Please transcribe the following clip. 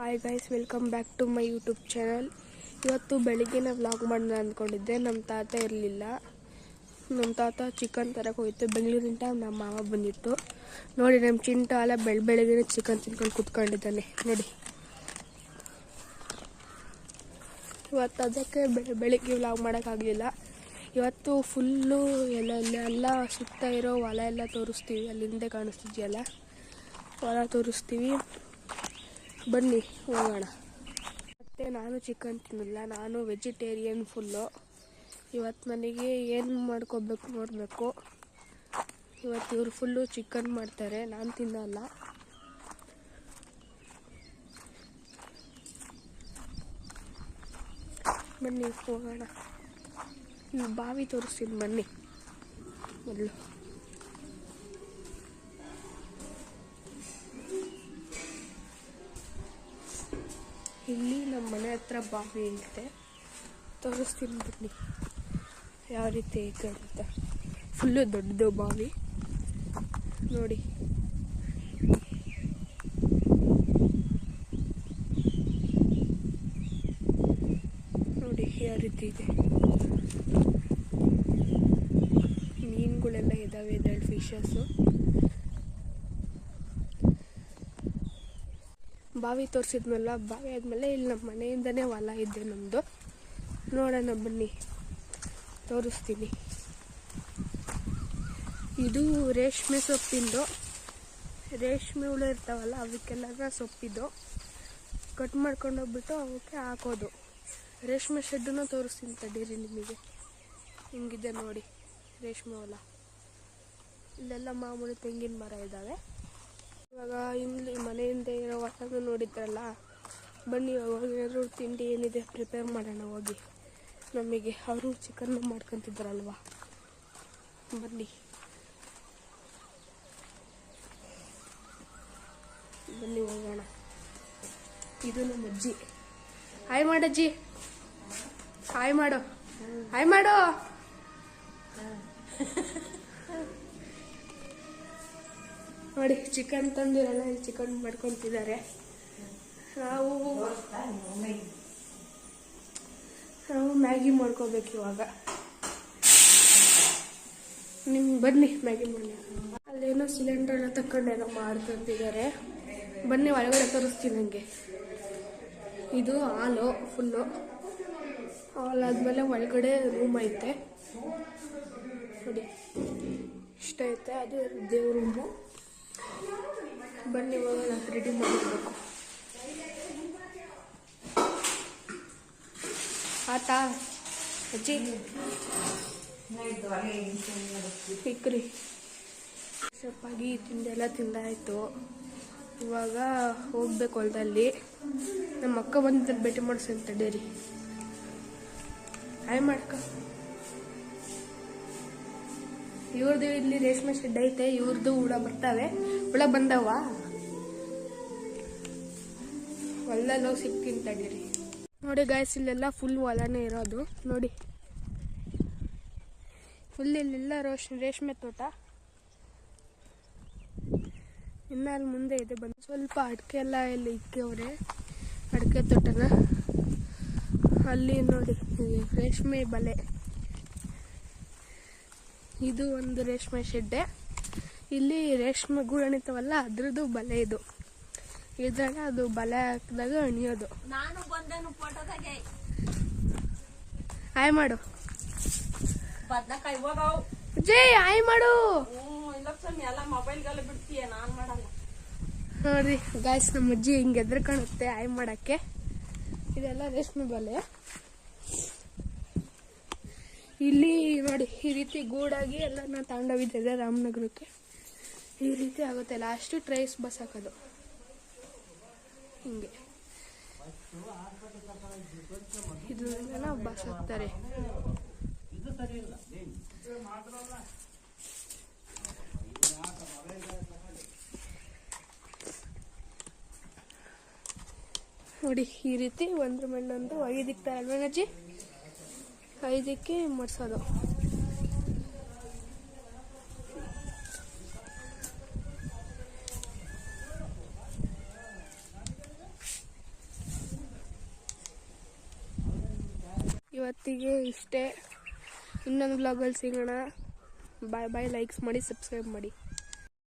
Hi guys, welcome back to my YouTube channel. ಇವತ್ತು ಬೆಳಿಗ್ಗೆನೇ vlog ಮಾಡೋಣ ಅಂದ್ಕೊಂಡಿದ್ದೆ. ನಮ್ಮ ತಾತ ಇರಲಿಲ್ಲ. ನಮ್ಮ ತಾತ ಚಿಕನ್ ತರಕ್ಕೆ ಹೋಯ್ತು ಬೆಂಗಳೂರಿಂದ. ನಮ್ಮ ಮಾವ ಬಂದಿತ್ತು. ನೋಡಿ, ನಮ್ಮ ಚಿಂಟ ಎಲ್ಲ ಬೆಳಗ್ಗೆನೇ ಚಿಕನ್ ತಿನ್ಕೊಂಡು ಕುತ್ಕೊಂಡಿದ್ದಾನೆ ನೋಡಿ. ಇವತ್ತು ಅದಕ್ಕೆ ಬೆಳಿಗ್ಗೆ ವ್ಲಾಗ್ ಮಾಡೋಕ್ಕಾಗಲಿಲ್ಲ. ಇವತ್ತು ಫುಲ್ಲು ಎಲ್ಲ ಸುತ್ತ ಇರೋ ಹೊಲ ಎಲ್ಲ ತೋರಿಸ್ತೀವಿ. ಅಲ್ಲಿಂದ ಕಾಣಿಸ್ತಿದೆಯಲ್ಲ, ಹೊಲ ತೋರಿಸ್ತೀವಿ. ಬನ್ನಿ ಹೋಗೋಣ. ಮತ್ತು ನಾನು ಚಿಕನ್ ತಿನ್ನಲ್ಲ, ನಾನು ವೆಜಿಟೇರಿಯನ್ ಫುಲ್ಲು. ಇವತ್ತು ನನಗೆ ಏನು ಮಾಡ್ಕೋಬೇಕು ನೋಡಬೇಕು. ಇವತ್ತು ಇವರು ಫುಲ್ಲು ಚಿಕನ್ ಮಾಡ್ತಾರೆ, ನಾನು ತಿನ್ನಲ್ಲ. ಬನ್ನಿ ಹೋಗೋಣ. ಈ ಬಾವಿ ತೋರಿಸ್ತೀನಿ ಬನ್ನಿ ಮೊದಲು. ಇಲ್ಲಿ ನಮ್ಮ ಮನೆ ಹತ್ರ ಬಾವಿ ಐತೆ, ತೋರಿಸ್ತೀನಿ ಬನ್ನಿ ಯಾವ ರೀತಿ ಐತೆ ಅಂತ. ಫುಲ್ಲು ದೊಡ್ಡದು ಬಾವಿ ನೋಡಿ. ನೋಡಿ ಯಾವ ರೀತಿ ಇದೆ. ಮೀನುಗಳೆಲ್ಲ ಇದ್ದಾವೆ, ಇದರಲ್ಲಿ ಫಿಶಸ್ಸು. ಬಾವಿ ತೋರಿಸಿದ್ಮೇಲೆ, ಬಾವಿ ಆದಮೇಲೆ ಇಲ್ಲಿ ನಮ್ಮ ಮನೆಯಿಂದನೇ ಹೊಲ ಇದೆ ನಮ್ಮದು. ನೋಡೋಣ ಬನ್ನಿ, ತೋರಿಸ್ತೀನಿ. ಇದು ರೇಷ್ಮೆ ಸೊಪ್ಪಿಂದು. ರೇಷ್ಮೆ ಹುಳು ಇರ್ತಾವಲ್ಲ, ಅವಕ್ಕೆಲ್ಲ ಸೊಪ್ಪಿದ್ದು ಕಟ್ ಮಾಡ್ಕೊಂಡು ಹೋಗ್ಬಿಟ್ಟು ಅವಕ್ಕೆ ಹಾಕೋದು. ರೇಷ್ಮೆ ಶೆಡ್ಡನ್ನು ತೋರಿಸ್ತೀನಿ ತಡೀರಿ ನಿಮಗೆ. ಹಿಂಗಿದೆ ನೋಡಿ ರೇಷ್ಮೆ ಹೊಲ. ಇಲ್ಲೆಲ್ಲ ಮಾಮೂಲಿ ತೆಂಗಿನ ಮರ ಇದ್ದಾವೆ. ಇವಾಗ ಇಲ್ಲಿ ಮನೆಯಿಂದ ಇರೋ ಹೊಲನ ನೋಡಿದ್ರಲ್ಲ, ಬನ್ನಿ ಅವಾಗ ಏನಾದರೂ ತಿಂಡಿ ಏನಿದೆ ಪ್ರಿಪೇರ್ ಮಾಡೋಣ ಹೋಗಿ. ನಮಗೆ ಅವರು ಚಿಕನ್ ಮಾಡ್ಕೊತಿದ್ರಲ್ವ, ಬನ್ನಿ ಬನ್ನಿ ಹೋಗೋಣ. ಇದು ನಮ್ಮ ಅಜ್ಜಿ. ಹಾಯ್ ಮಾಡಜ್ಜಿ, ಹಾಯ್ ಮಾಡು, ಹಾಯ್ ಮಾಡು. ನೋಡಿ, ಚಿಕನ್ ತಂದಿರಲ್ಲ, ಇಲ್ಲಿ ಚಿಕನ್ ಮಾಡ್ಕೊತಿದ್ದಾರೆ. ನಾವು ಮ್ಯಾಗಿ ಮಾಡ್ಕೋಬೇಕು ಇವಾಗ. ಬನ್ನಿ ಮ್ಯಾಗಿ ಮಾಡಿ. ಅಲ್ಲೇನೋ ಸಿಲಿಂಡರ್ ಎಲ್ಲ ತಕ್ಕೊಂಡೇನೋ ಮಾಡ್ಕೊತಿದ್ದಾರೆ. ಬನ್ನಿ ಒಳಗಡೆ ತೋರಿಸ್ತೀನಿ ನನಗೆ. ಇದು ಹಾಲು ಫುಲ್ಲು. ಹಾಲ್ ಆದಮೇಲೆ ಒಳಗಡೆ ರೂಮ್ ಐತೆ ನೋಡಿ, ಇಷ್ಟ ಐತೆ. ಅದು ದೇವ್ರ ರೂಮು. ಬನ್ನಿ ಹೋಗೋಣ, ರೆಡಿ ಮಾಡಿರ್ಬೇಕು. ಆತಾ ಅಜ್ಜಿ ಇಕ್ರಿ. ಸೊಪ್ಪಾಗಿ ತಿಂದೆಲ್ಲ ತಿಂದಾಯಿತು. ಇವಾಗ ಹೋಗ್ಬೇಕು ಹೊಲದಲ್ಲಿ. ನಮ್ಮ ಅಕ್ಕ ಬಂದು ಭೇಟಿ ಮಾಡಿಸ್ತೀನಿ ತಡೀರಿ. ಹಾಯ್ ಮಾಡ್ಕ. ಇವ್ರದ್ದು ಇಲ್ಲಿ ರೇಷ್ಮೆ ಶೆಡ್ ಐತೆ, ಇವ್ರದ್ದು ಹುಳ ಬರ್ತಾವೆ. ಹುಳ ಬಂದವ ಹೊಲದಲ್ಲಿ ಹೋಗಿ ಸಿಗ್ತೀನಿ ತಡೀರಿ. ನೋಡಿ ಗಾಯ್ಸ್, ಇಲ್ಲೆಲ್ಲ ಫುಲ್ ಹೊಲನೇ ಇರೋದು ನೋಡಿ. ಫುಲ್ ಇಲ್ಲೆಲ್ಲ ರೇಷ್ಮೆ ತೋಟ. ಇನ್ನು ಅಲ್ಲಿ ಮುಂದೆ ಇದೆ. ಬಂದು ಸ್ವಲ್ಪ ಅಡಿಕೆ ಎಲ್ಲ ಇಲ್ಲಿ ಇಕ್ಕವ್ರೆ, ಅಡಿಕೆ ತೋಟನ. ಅಲ್ಲಿ ನೋಡಿ ರೇಷ್ಮೆ ಬಲೆ. ಇದು ಒಂದು ರೇಷ್ಮೆ ಶೆಡ್ಡೆ. ಇಲ್ಲಿ ರೇಷ್ಮೆ ಗೂಡಣಿತವಲ್ಲ, ಅದ್ರದ್ದು ಬಲೆ ಇದು. ಇದ್ರಾಗ ಅದು ಬಲೆ ಹಾಕಿದಾಗ ಅಣಿಯೋದು. ನಾನು ಬಂದೇನು ಫೋಟೋದಾಗೆ. ಹಾಯ್ ಮಾಡು. ಬದ್ನಕಾಯಿ ಹೋಗವು ಜೈ, ಹಾಯ್ ಮಾಡು. ಎಲ್ಲ ಮೊಬೈಲ್ಗೆಲ್ಲ ಬಿಡ್ತೀಯ, ನಾನ್ ಮಾಡಲ್ಲ. ನೋಡ್ರಿ ಗಾಯ್ಸ್, ನಮ್ಮ ಅಜ್ಜಿ ಹಿಂಗೆ ಎದ್ರ ಕಾಣುತ್ತೆ ಹಾಯ್ ಮಾಡಕ್ಕೆ. ಇದೆಲ್ಲ ರೇಷ್ಮೆ ಬಲೆ. ಇಲ್ಲಿ ನೋಡಿ ಈ ರೀತಿ ಗೂಡಾಗಿ ಎಲ್ಲ ನಾ ತಗೊಂಡೋಗಿದ್ದೆ ರಾಮನಗರಕ್ಕೆ. ಈ ರೀತಿ ಆಗುತ್ತೆ. ಲಾಸ್ಟ್ ಟ್ರೈಸ್ ಬಸ್ ಹಾಕೋದು ಹಿಂಗೆ. ಇದನ್ನೆಲ್ಲ ಬಸ್ ಹಾಕ್ತಾರೆ. ನೋಡಿ ಈ ರೀತಿ ಒಂದ್ರ ಮೇಲೊಂದು ಒಯ್ದಿಕ್ತಾರಲ್ವ ಅಜ್ಜಿ, ಐದಕ್ಕೆ ಮಾಡಿಸೋದು. ಇವತ್ತಿಗೆ ಇಷ್ಟೇ. ಇನ್ನೊಂದು ಬ್ಲಾಗಲ್ಲಿ ಸಿಗೋಣ. ಬಾಯ್ ಬಾಯ್. ಲೈಕ್ಸ್ ಮಾಡಿ, ಸಬ್ಸ್ಕ್ರೈಬ್ ಮಾಡಿ.